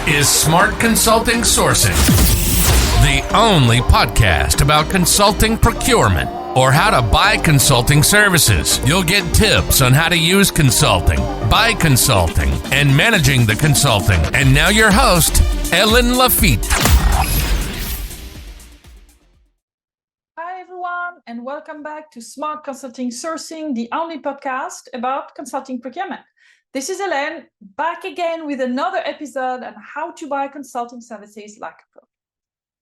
is Smart Consulting Sourcing, the only podcast about consulting procurement or how to buy consulting services. You'll get tips on how to use consulting, buy consulting, and managing the consulting. And now your host, Helene Lafitte. Hi everyone, and welcome back to Smart Consulting Sourcing, the only podcast about consulting procurement. This is Helene, back again with another episode on how to buy consulting services like a pro.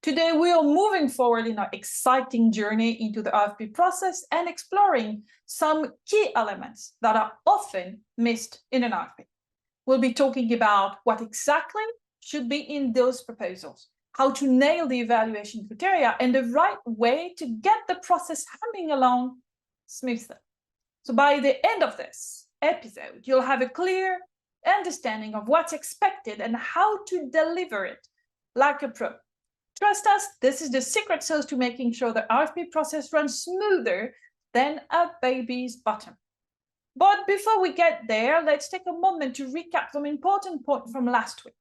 Today, we are moving forward in our exciting journey into the RFP process and exploring some key elements that are often missed in an RFP. We'll be talking about what exactly should be in those proposals, how to nail the evaluation criteria, and the right way to get the process humming along smoothly. So by the end of this episode, you'll have a clear understanding of what's expected and how to deliver it like a pro. Trust us, this is the secret sauce to making sure the RFP process runs smoother than a baby's bottom. But before we get there, let's take a moment to recap some important points from last week.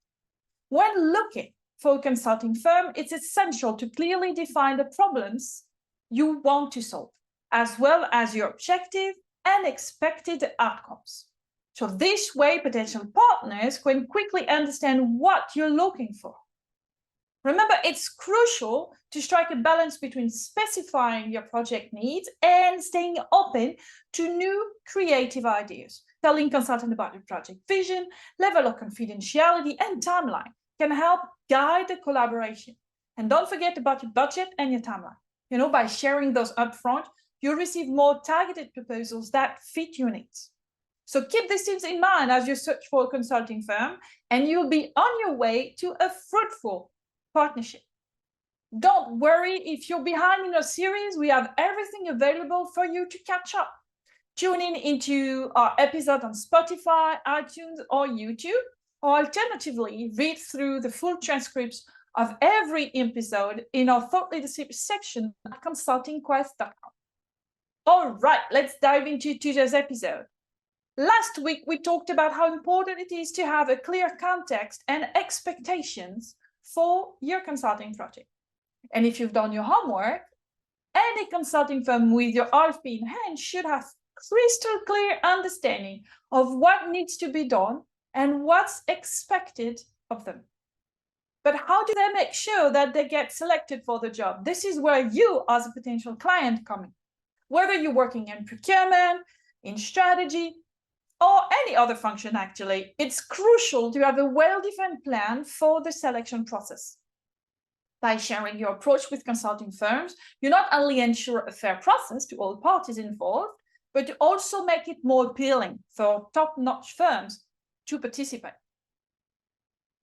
When looking for a consulting firm, it's essential to clearly define the problems you want to solve, as well as your objective and expected outcomes. So this way, potential partners can quickly understand what you're looking for. Remember, it's crucial to strike a balance between specifying your project needs and staying open to new creative ideas. Telling consultant about your project vision, level of confidentiality, and timeline can help guide the collaboration. And don't forget about your budget and your timeline. By sharing those upfront, you'll receive more targeted proposals that fit your needs. So keep these things in mind as you search for a consulting firm, and you'll be on your way to a fruitful partnership. Don't worry if you're behind in our series. We have everything available for you to catch up. Tune in into our episode on Spotify, iTunes, or YouTube, or alternatively, read through the full transcripts of every episode in our thought leadership section at consultingquest.com. All right, let's dive into today's episode. Last week, we talked about how important it is to have a clear context and expectations for your consulting project. And if you've done your homework, any consulting firm with your RFP in hand should have crystal clear understanding of what needs to be done and what's expected of them. But how do they make sure that they get selected for the job? This is where you, as a potential client, come in. Whether you're working in procurement, in strategy, or any other function, actually, it's crucial to have a well-defined plan for the selection process. By sharing your approach with consulting firms, you not only ensure a fair process to all parties involved, but you also make it more appealing for top-notch firms to participate.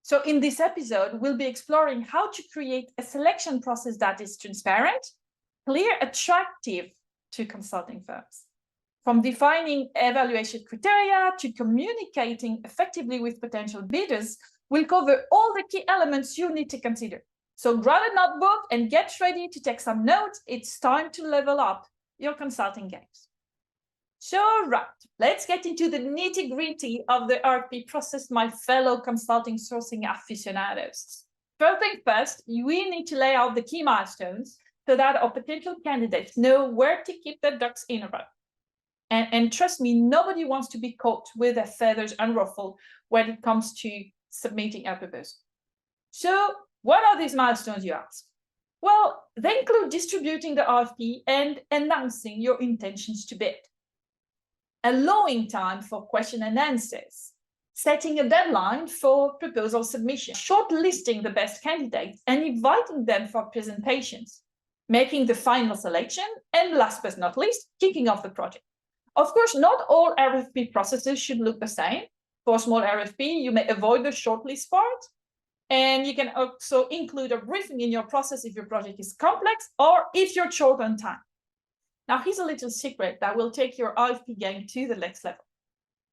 So in this episode, we'll be exploring how to create a selection process that is transparent, clear, attractive to consulting firms. From defining evaluation criteria to communicating effectively with potential bidders, we'll cover all the key elements you need to consider. So grab a notebook and get ready to take some notes. It's time to level up your consulting games. So right, let's get into the nitty-gritty of the RFP process, my fellow consulting sourcing aficionados. First thing first, we need to lay out the key milestones so that our potential candidates know where to keep their ducks in a row. And trust me, nobody wants to be caught with their feathers unruffled when it comes to submitting a proposal. So what are these milestones, you ask? Well, they include distributing the RFP and announcing your intentions to bid, allowing time for question and answers, setting a deadline for proposal submission, shortlisting the best candidates and inviting them for presentations, making the final selection, and last but not least, kicking off the project. Of course, not all RFP processes should look the same. For a small RFP, you may avoid the shortlist part, and you can also include a briefing in your process if your project is complex or if you're short on time. Now, here's a little secret that will take your RFP game to the next level.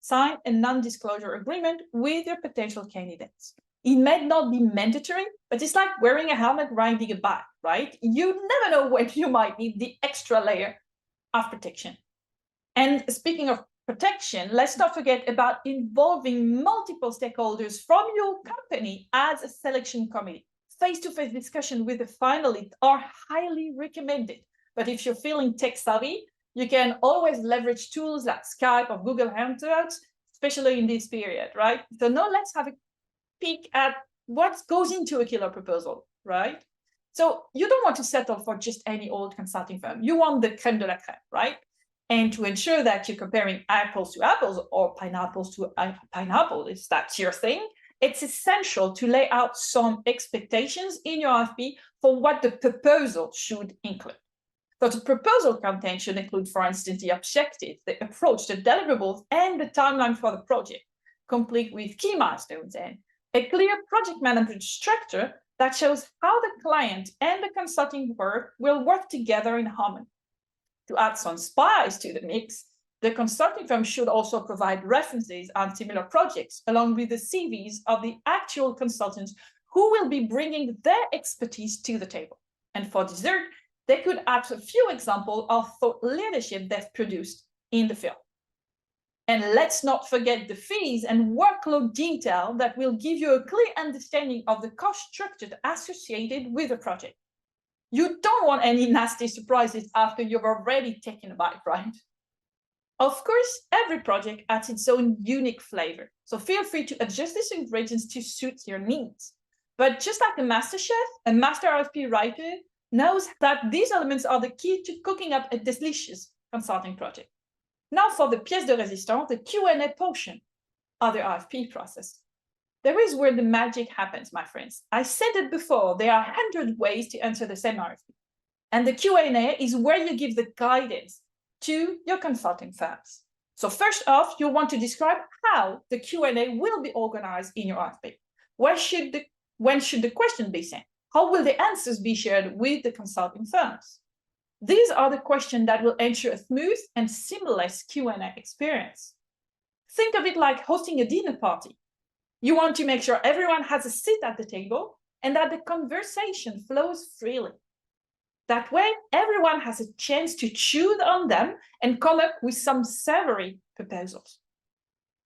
Sign a non-disclosure agreement with your potential candidates. It may not be mandatory, but it's like wearing a helmet riding a bike, right? You never know when you might need the extra layer of protection. And speaking of protection, let's not forget about involving multiple stakeholders from your company as a selection committee. Face-to-face discussion with the finalists are highly recommended. But if you're feeling tech savvy, you can always leverage tools like Skype or Google Hangouts, especially in this period, right? So now let's have a peek at what goes into a killer proposal, right? So you don't want to settle for just any old consulting firm. You want the creme de la creme, right? And to ensure that you're comparing apples to apples or pineapples to pineapple, if that's your thing, it's essential to lay out some expectations in your RFP for what the proposal should include. So the proposal content should include, for instance, the objective, the approach, the deliverables, and the timeline for the project, complete with key milestones and a clear project management structure that shows how the client and the consulting firm will work together in harmony. To add some spice to the mix, the consulting firm should also provide references on similar projects, along with the CVs of the actual consultants who will be bringing their expertise to the table. And for dessert, they could add a few examples of thought leadership they've produced in the field. And let's not forget the fees and workload detail that will give you a clear understanding of the cost structure associated with the project. You don't want any nasty surprises after you've already taken a bite, right? Of course, every project adds its own unique flavor, so feel free to adjust these ingredients to suit your needs. But just like a master chef, a master RFP writer knows that these elements are the key to cooking up a delicious consulting project. Now for the pièce de résistance, the Q&A portion of the RFP process. There is where the magic happens, my friends. I said it before, there are 100 ways to answer the same RFP. And the Q&A is where you give the guidance to your consulting firms. So first off, you want to describe how the Q&A will be organized in your RFP. When should the question be sent? How will the answers be shared with the consulting firms? These are the questions that will ensure a smooth and seamless Q&A experience. Think of it like hosting a dinner party. You want to make sure everyone has a seat at the table and that the conversation flows freely. That way, everyone has a chance to chew on them and come up with some savory proposals.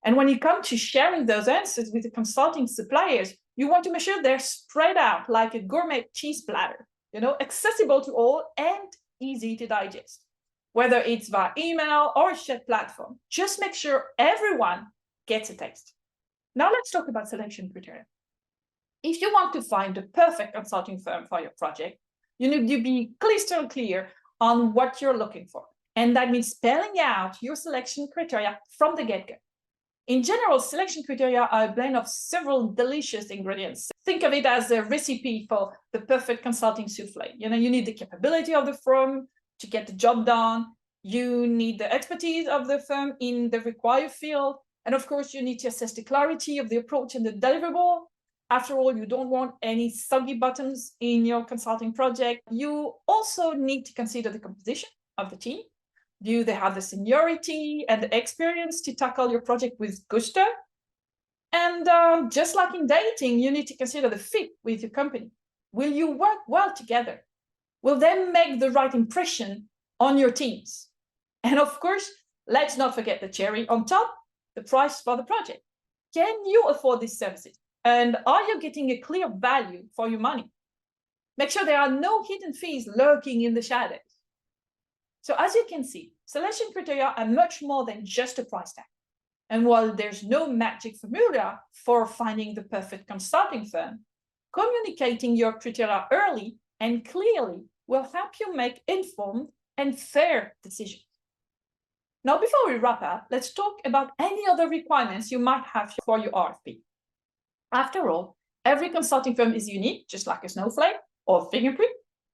And when you come to sharing those answers with the consulting suppliers, you want to make sure they're spread out like a gourmet cheese platter, accessible to all and easy to digest. Whether it's via email or a shared platform, just make sure everyone gets a taste. Now let's talk about selection criteria. If you want to find the perfect consulting firm for your project, you need to be crystal clear on what you're looking for. And that means spelling out your selection criteria from the get-go. In general, selection criteria are a blend of several delicious ingredients. Think of it as a recipe for the perfect consulting soufflé. You need the capability of the firm to get the job done. You need the expertise of the firm in the required field. And of course, you need to assess the clarity of the approach and the deliverable. After all, you don't want any soggy buttons in your consulting project. You also need to consider the composition of the team. Do they have the seniority and the experience to tackle your project with gusto? And just like in dating, you need to consider the fit with your company. Will you work well together? Will they make the right impression on your teams? And of course, let's not forget the cherry on top, the price for the project. Can you afford these services? And are you getting a clear value for your money? Make sure there are no hidden fees lurking in the shadows. So as you can see, selection criteria are much more than just a price tag. And while there's no magic formula for finding the perfect consulting firm, communicating your criteria early and clearly will help you make informed and fair decisions. Now, before we wrap up, let's talk about any other requirements you might have for your RFP. After all, every consulting firm is unique, just like a snowflake or fingerprint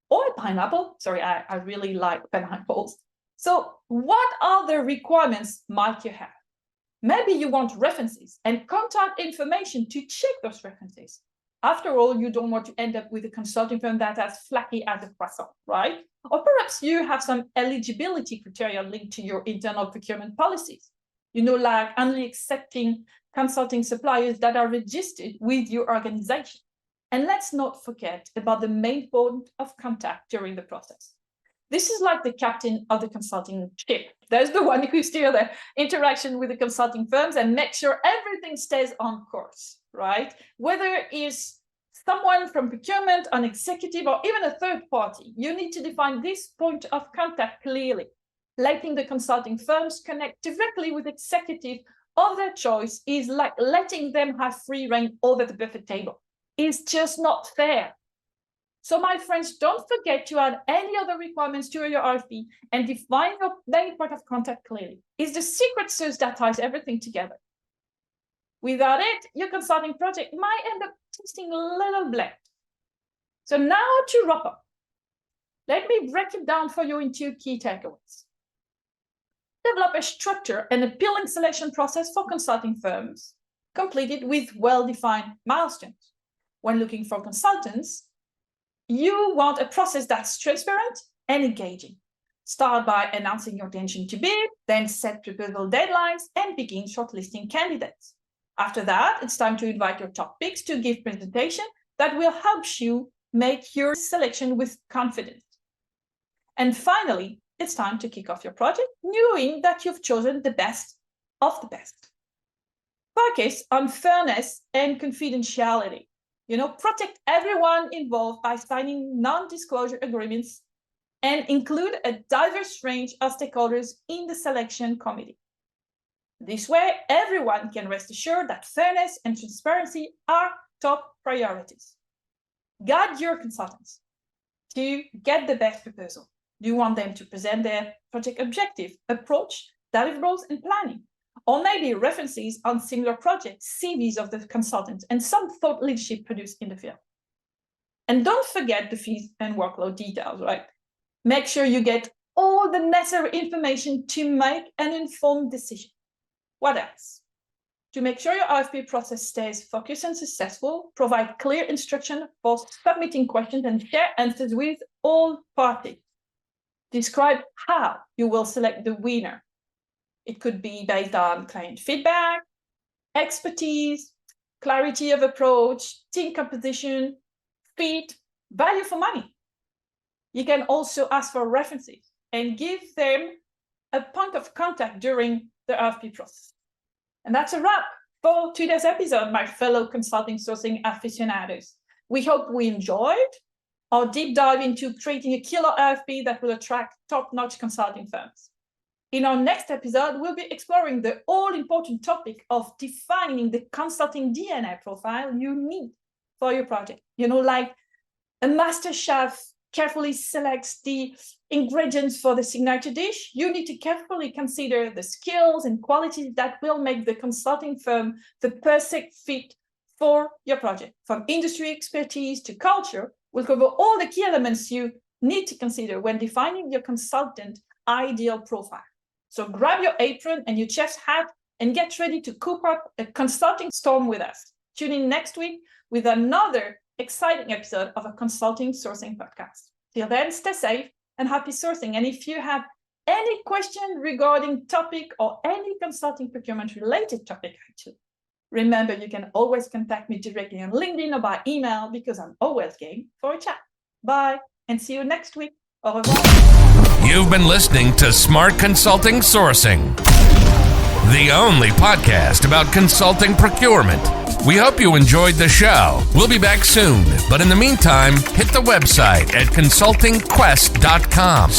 or a pineapple. Sorry, I really like pineapples. So what other requirements might you have? Maybe you want references and contact information to check those references. After all, you don't want to end up with a consulting firm that as flaky as a croissant, right? Or perhaps you have some eligibility criteria linked to your internal procurement policies. Like only accepting consulting suppliers that are registered with your organization. And let's not forget about the main point of contact during the process. This is like the captain of the consulting ship. There's the one who steers the interaction with the consulting firms and make sure everything stays on course, right? Whether it's someone from procurement, an executive, or even a third party, you need to define this point of contact clearly. Letting the consulting firms connect directly with executive of their choice is like letting them have free reign over the buffet table. It's just not fair. So my friends, don't forget to add any other requirements to your RFP and define your main point of contact clearly. It's the secret sauce that ties everything together. Without it, your consulting project might end up tasting a little bland. So now to wrap up, let me break it down for you into key takeaways. Develop a structured and appealing selection process for consulting firms, completed with well-defined milestones. When looking for consultants, you want a process that's transparent and engaging. Start by announcing your intention to bid, then set proposal deadlines and begin shortlisting candidates. After that, it's time to invite your top picks to give presentation that will help you make your selection with confidence. And finally, it's time to kick off your project, knowing that you've chosen the best of the best. Focus on fairness and confidentiality. Protect everyone involved by signing non-disclosure agreements and include a diverse range of stakeholders in the selection committee. This way, everyone can rest assured that fairness and transparency are top priorities. Guide your consultants to get the best proposal. You want them to present their project objective, approach, deliverables, and planning, or maybe references on similar projects, CVs of the consultants, and some thought leadership produced in the field. And don't forget the fees and workload details, right? Make sure you get all the necessary information to make an informed decision. What else? To make sure your RFP process stays focused and successful, provide clear instruction for submitting questions and share answers with all parties. Describe how you will select the winner. It could be based on client feedback, expertise, clarity of approach, team composition, fit, value for money. You can also ask for references and give them a point of contact during the RFP process. And that's a wrap for today's episode, my fellow consulting sourcing aficionados. We hope we enjoyed our deep dive into creating a killer RFP that will attract top-notch consulting firms. In our next episode, we'll be exploring the all-important topic of defining the consulting DNA profile you need for your project. Like a master chef carefully selects the ingredients for the signature dish, you need to carefully consider the skills and qualities that will make the consulting firm the perfect fit for your project. From industry expertise to culture, we'll cover all the key elements you need to consider when defining your consultant ideal profile. So grab your apron and your chef's hat and get ready to cook up a consulting storm with us. Tune in next week with another exciting episode of a consulting sourcing podcast. Till then, stay safe and happy sourcing. And if you have any question regarding topic or any consulting procurement related topic, actually, remember you can always contact me directly on LinkedIn or by email because I'm always game for a chat. Bye and see you next week. Au revoir. You've been listening to Smart Consulting Sourcing, the only podcast about consulting procurement. We hope you enjoyed the show. We'll be back soon, but in the meantime, hit the website at consultingquest.com.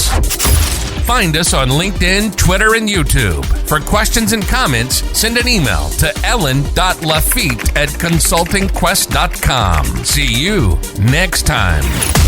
Find us on LinkedIn, Twitter, and YouTube. For questions and comments, send an email to ellen.lafitte@consultingquest.com. See you next time.